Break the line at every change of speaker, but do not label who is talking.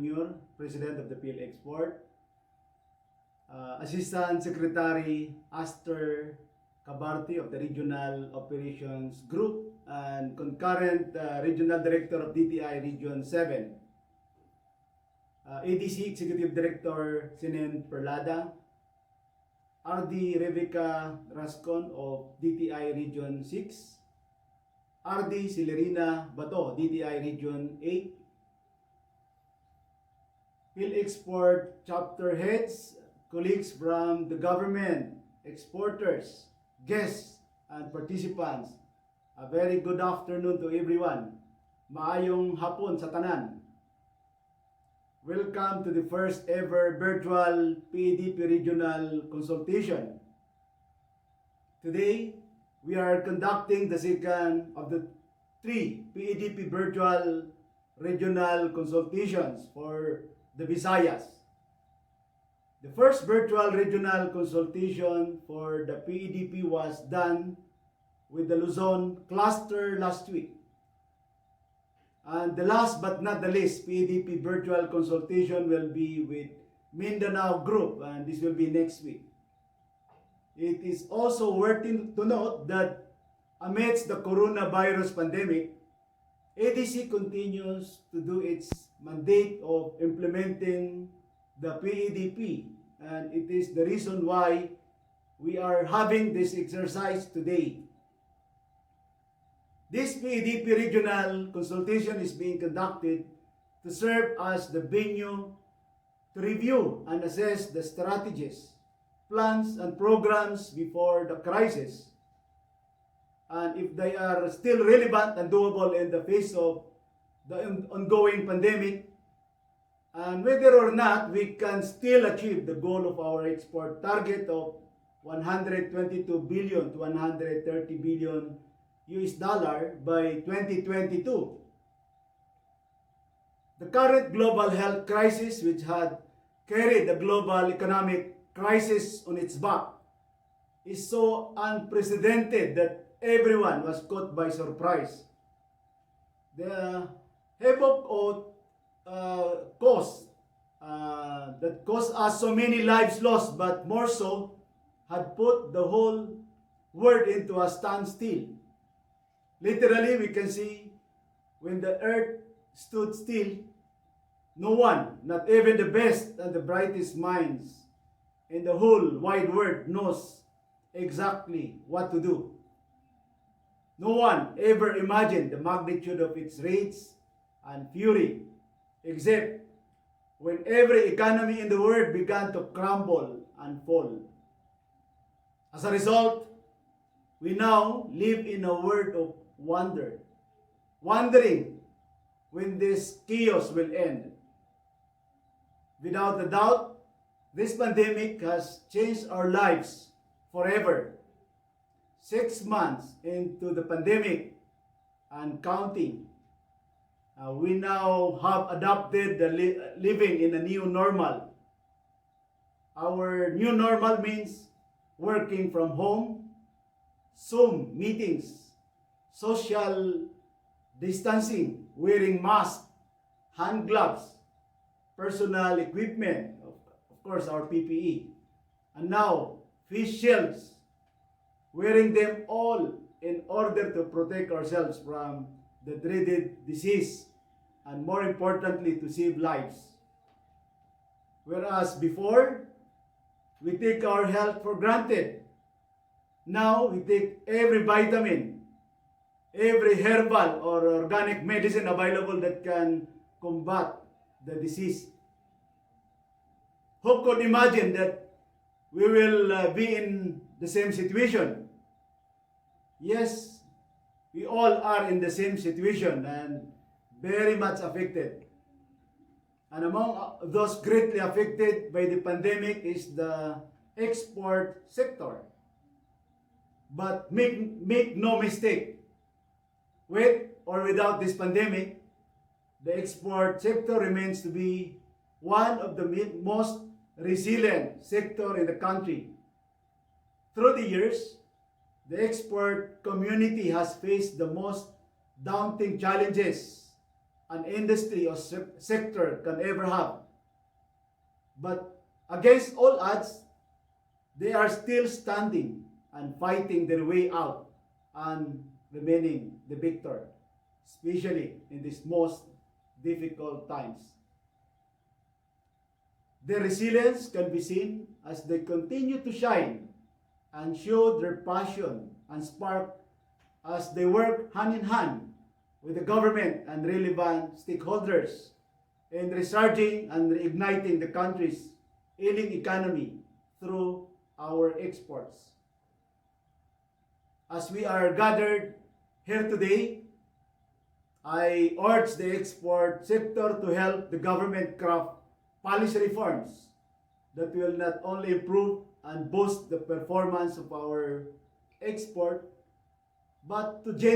Jr., President of the PHILEXPORT, Assistant Secretary Aster Cabarti of the Regional Operations Group, and concurrent Regional Director of DTI Region 7, ADC Executive Director Sinen Perlada, RD Rebeca Rascon of DTI Region 6, RD Celerina Bato, DTI Region 8, PhilExport chapter heads, colleagues from the government, exporters, guests, and participants. A very good afternoon to everyone. Maayong hapon sa tanan. Welcome to the first ever virtual PEDP Regional Consultation. Today, we are conducting the second of the 3 PEDP virtual regional consultations for the Visayas. The first virtual regional consultation for the PEDP was done with the Luzon cluster last week. And the last but not the least PEDP virtual consultation will be with Mindanao Group, and this will be next week. It is also worth to note that amidst the coronavirus pandemic, ADC continues to do its mandate of implementing the PEDP, and it is the reason why we are having this exercise today. This PEDP regional consultation is being conducted to serve as the venue to review and assess the strategies, plans, and programs before the crisis, and if they are still relevant and doable in the face of the ongoing pandemic, and whether or not we can still achieve the goal of our export target of 122 billion to 130 billion US dollar by 2022. The current global health crisis, which had carried the global economic crisis on its back, is so unprecedented that everyone was caught by surprise. The havoc of that caused us so many lives lost, but more so, had put the whole world into a standstill. Literally, we can see when the earth stood still, no one, not even the best and the brightest minds in the whole wide world, knows exactly what to do. No one ever imagined the magnitude of its rage and fury, except when every economy in the world began to crumble and fall. As a result, we now live in a world of wonder, wondering when this chaos will end. Without a doubt, this pandemic has changed our lives forever. 6 months into the pandemic and counting, we now have adopted the living in a new normal. Our new normal means working from home, Zoom meetings, social distancing, wearing masks, hand gloves, personal equipment, of course our PPE, and now face shields, wearing them all in order to protect ourselves from the dreaded disease, and more importantly, to save lives. Whereas before, we take our health for granted. Now we take every vitamin, every herbal or organic medicine available that can combat the disease. Who could imagine that we will be in the same situation? Yes, we all are in the same situation and very much affected. And among those greatly affected by the pandemic is the export sector. But make no mistake, with or without this pandemic, the export sector remains to be one of the most resilient sector in the country. Through the years, the export community has faced the most daunting challenges an industry or sector can ever have. But against all odds, they are still standing and fighting their way out and remaining the victor, especially in these most difficult times. Their resilience can be seen as they continue to shine and show their passion and spark as they work hand in hand with the government and relevant stakeholders in resurging and reigniting the country's ailing economy through our exports. As we are gathered here today, I urge the export sector to help the government craft policy reforms that will not only improve and boost the performance of our export, but to generate